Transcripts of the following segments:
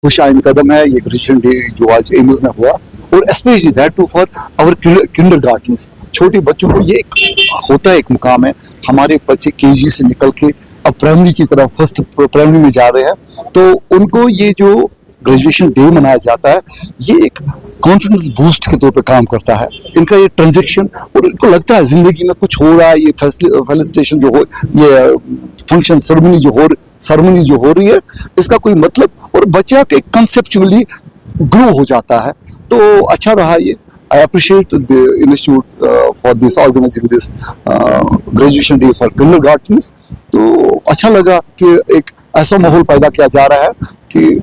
खुश आइन कदम है ये ग्रेजुएशन डे जो आज एम्स में हुआ, और specially that too for our kindergartens. छोटे बच्चों को ये एक होता है, एक मुकाम है, हमारे बच्चे केजी से निकल के अब प्राइमरी की तरफ फर्स्ट प्राइमरी में जा रहे हैं, तो उनको ये जो ग्रेजुएशन डे मनाया जाता है ये एक कॉन्फिडेंस बूस्ट के तौर पे काम करता है। इनका ये ट्रांजैक्शन, और इनको लगता है जिंदगी में कुछ हो रहा है, ये फेलिसिटेशन जो हो, ये फंक्शन सेरेमनी जो हो रही है, इसका कोई मतलब, और बच्चा एक कंसेप्चुअली ग्रो हो जाता है। तो अच्छा रहा ये। I appreciate the institute for this organizing this graduation day for kindergartens। तो अच्छा लगा कि एक ऐसा माहौल पैदा किया जा रहा है कि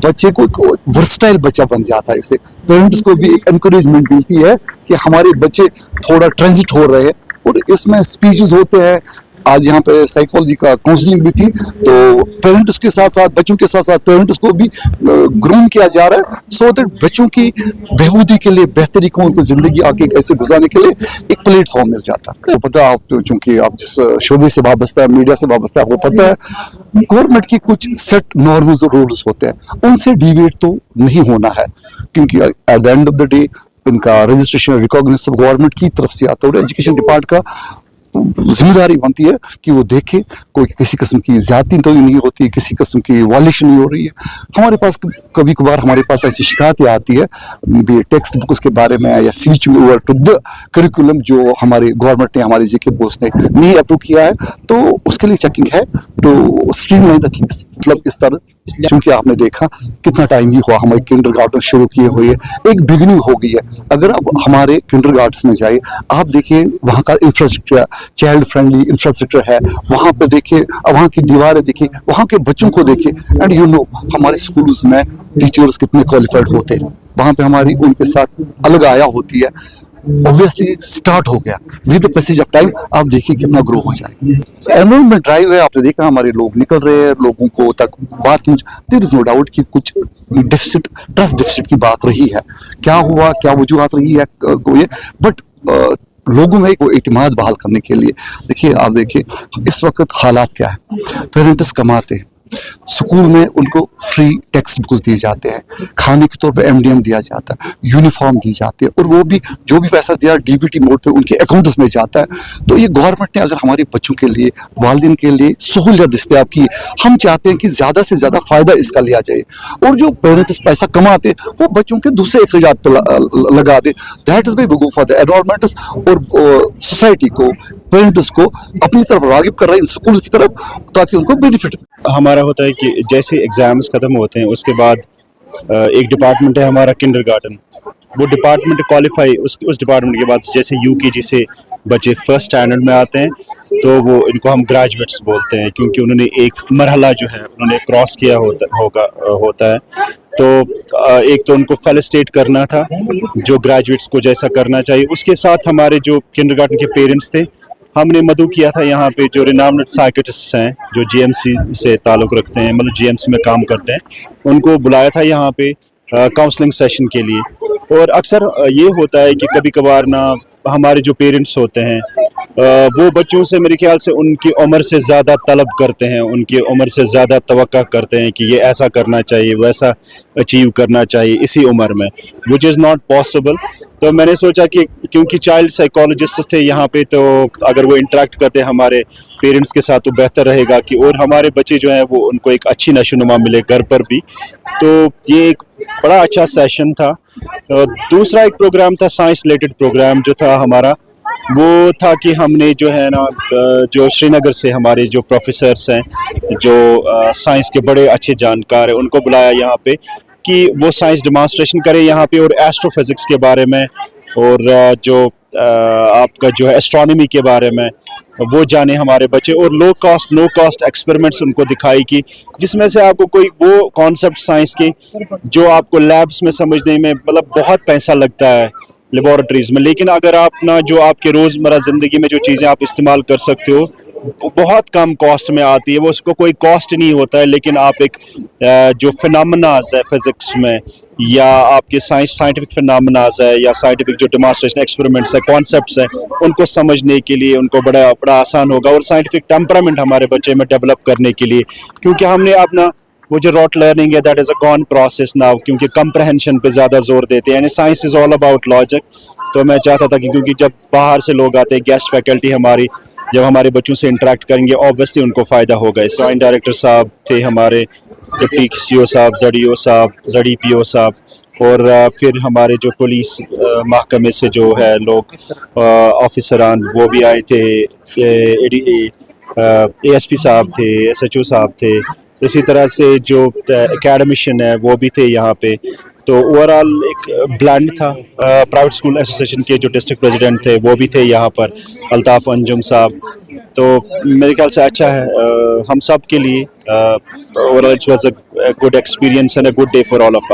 बच्चे को वर्सटाइल बच्चा बन जाता है। इससे पेरेंट्स को भी एक एनकरेजमेंट मिलती है कि हमारे बच्चे थोड़ा ट्रांजिट हो रहे हैं, और इसमें स्पीचेस होते हैं। आज यहाँ पे साइकोलॉजी का काउंसलिंग भी थी, तो पेरेंट्स के साथ साथ बच्चों के साथ साथ पेरेंट्स को भी ग्रूम किया जा रहा है, सो दैट बच्चों की बेहूदी के लिए, बेहतरी को, उनको जिंदगी आगे कैसे गुजारने के लिए एक प्लेटफॉर्म मिल जाता है। पता है आप, चूंकि आप जिस शोबे से वाबस्ता है, मीडिया से वाबस्ता है, आपको पता है गवर्नमेंट की कुछ सेट नॉर्म्स और रूल्स होते हैं, उनसे डिविएट तो नहीं होना है, क्योंकि at the end of the day इनका रजिस्ट्रेशन रिकॉग्निशन गवर्नमेंट की तरफ से आता है, और एजुकेशन डिपार्टमेंट का जिम्मेदारी बनती है कि वो देखे कोई किसी किस्म की ज्यादती तो नहीं होती, किसी किस्म की वायलेशन नहीं हो रही है। हमारे पास कभी कभार हमारे पास ऐसी शिकायतें आती है भी टेक्स्ट बुक्स के बारे में, या switch over to the curriculum जो हमारे गवर्नमेंट ने, हमारे जेके बोस ने नहीं अप्रूव किया है, तो उसके लिए चेकिंग है टू स्ट्रीमलाइन द थिंग्स। मतलब इस तरह, क्योंकि आपने देखा कितना टाइम ही हुआ हमारे किंडरगार्टन शुरू किए हुए, एक बिगिनिंग हो गई है। अगर आप हमारे किंडरगार्टन में जाइए, आप देखिए वहाँ का इंफ्रास्ट्रक्चर, चाइल्ड फ्रेंडली इंफ्रास्ट्रक्चर है, वहाँ पे देखिए, वहाँ की दीवारें देखिए, वहाँ के बच्चों को देखिए, एंड यू नो हमारे स्कूल्स में टीचर्स कितने क्वालिफाइड होते हैं, वहाँ पे हमारी उनके साथ अलग आया होती है। ऑब्वियसली स्टार्ट हो गया with the passage of time, आप देखिए कितना ग्रो हो जाएगा। एनरोलमेंट ड्राइव है, आपने देखा हमारे लोग निकल रहे हैं, लोगों को तक बात देयर इज नो डाउट कि कुछ डेफिसिट, ट्रस्ट डेफिसिट की बात रही है, क्या हुआ, क्या वजूहत रही है, बट लोगों में एक एतमाद बहाल करने के लिए देखिए, आप देखिए इस वक्त हालात क्या है, पेरेंट्स कमाते हैं, स्कूल में उनको फ्री टेक्स्ट बुक्स दिए जाते हैं, खाने के तौर पे एमडीएम दिया जाता है, यूनिफॉर्म दी जाती है, और वो भी जो भी पैसा दिया डीबीटी मोड पे उनके अकाउंट्स में जाता है। तो ये गवर्नमेंट ने अगर हमारे बच्चों के लिए, वालिदैन के लिए सहूलियत दस्तयाब की, हम चाहते हैं कि ज़्यादा से ज़्यादा फ़ायदा इसका लिया जाए, और जो पेरेंट्स पैसा कमाते हैं वो बच्चों के दूसरे अखराजात पर लगा दे। That is why we go for the environment, और सोसाइटी को, पेरेंट्स को अपनी तरफ रागिब कर रहे हैं इन स्कूल की तरफ, ताकि उनको बेनिफिट। हमारा होता है कि जैसे एग्जाम्स खत्म होते हैं उसके बाद एक डिपार्टमेंट है हमारा किंडरगार्टन, वो डिपार्टमेंट क्वालिफाई, उस डिपार्टमेंट के बाद जैसे यूकेजी से बच्चे फर्स्ट स्टैंडर्ड में आते हैं तो वो इनको हम ग्रेजुएट्स बोलते हैं, क्योंकि उन्होंने एक मरहला जो है उन्होंने क्रॉस किया होता है। तो एक तो उनको फेलिसिटेट करना था जो ग्रेजुएट्स को जैसा करना चाहिए, उसके साथ हमारे जो किंडरगार्टन के पेरेंट्स थे, हमने मदु किया था यहाँ पे जो रिनाम्ड साइकियाट्रिस्ट हैं जो जीएमसी से ताल्लुक़ रखते हैं, मतलब जीएमसी में काम करते हैं, उनको बुलाया था यहाँ पे काउंसलिंग सेशन के लिए। और अक्सर ये होता है कि कभी कभार ना हमारे जो पेरेंट्स होते हैं वो बच्चों से मेरे ख्याल से उनकी उम्र से ज़्यादा तलब करते हैं, उनकी उम्र से ज़्यादा तवक्का करते हैं कि ये ऐसा करना चाहिए, वैसा अचीव करना चाहिए इसी उम्र में, विच इज़ नॉट पॉसिबल। तो मैंने सोचा कि क्योंकि चाइल्ड साइकोलॉजिस्ट थे यहाँ पे, तो अगर वो इंटरेक्ट करते हैं हमारे पेरेंट्स के साथ तो बेहतर रहेगा कि, और हमारे बच्चे जो हैं वो उनको एक अच्छी नशोनुमा मिले घर पर भी। तो ये एक बड़ा अच्छा सेशन था। दूसरा एक प्रोग्राम था, साइंस रिलेटेड प्रोग्राम जो था हमारा, वो था कि हमने जो है ना, जो श्रीनगर से हमारे जो प्रोफेसर्स हैं जो साइंस के बड़े अच्छे जानकार हैं, उनको बुलाया यहाँ पे कि वो साइंस डेमोन्स्ट्रेशन करें यहाँ पे, और एस्ट्रोफिजिक्स के बारे में, और जो आपका जो है एस्ट्रोनॉमी के बारे में वो जाने हमारे बच्चे, और लो कॉस्ट एक्सपेरिमेंट्स उनको दिखाई कि जिसमें से आपको कोई वो कॉन्सेप्ट साइंस के जो आपको लैब्स में समझने में मतलब बहुत पैसा लगता है लेबोरेटरीज में, लेकिन अगर आप ना जो आपके रोज़मर्रा ज़िंदगी में जो चीज़ें आप इस्तेमाल कर सकते हो बहुत कम कॉस्ट में आती है, वो उसको कोई कॉस्ट नहीं होता है, लेकिन आप एक जो फिनोमेनाज है फिजिक्स में, या आपके साइंटिफिक फिनोमेनाज है, या साइंटिफिक जो डेमोन्स्ट्रेशन एक्सपेरिमेंट्स है, कॉन्सेप्ट्स हैं, उनको समझने के लिए उनको बड़ा आसान होगा, और साइंटिफिक टेम्परामेंट हमारे बच्चे में डेवलप करने के लिए, क्योंकि हमने अपना وہ جو روٹ لرننگ ہے that is a given process now, کیونکہ کمپریہنشن پہ زیادہ زور دیتے ہیں, یعنی science is all about logic. تو میں چاہتا تھا کہ کیونکہ جب باہر سے لوگ آتے ہیں, گیسٹ فیکلٹی ہماری جب ہمارے بچوں سے انٹریکٹ کریں گے اوبویسلی ان کو فائدہ ہوگا. اس جوائنٹ ڈائریکٹر صاحب تھے ہمارے, ڈپٹی سی او صاحب, زڈ او صاحب, زڈ پی او صاحب, اور پھر ہمارے جو پولیس محکمے سے جو ہے لوگ آفیسران وہ بھی آئے تھے, اے ایس پی صاحب تھے, ایس ایچ او صاحب تھے, اسی طرح سے جو اکیڈمیشین ہے وہ بھی تھے یہاں پہ. تو اوور آل ایک بلینڈ تھا. پرائیویٹ اسکول ایسوسیشن کے جو ڈسٹرکٹ پریزیڈنٹ تھے وہ بھی تھے یہاں پر, الطاف انجم صاحب. تو میرے خیال سے اچھا ہے ہم سب کے لیے. Over all it was a good experience and a good day for all of us.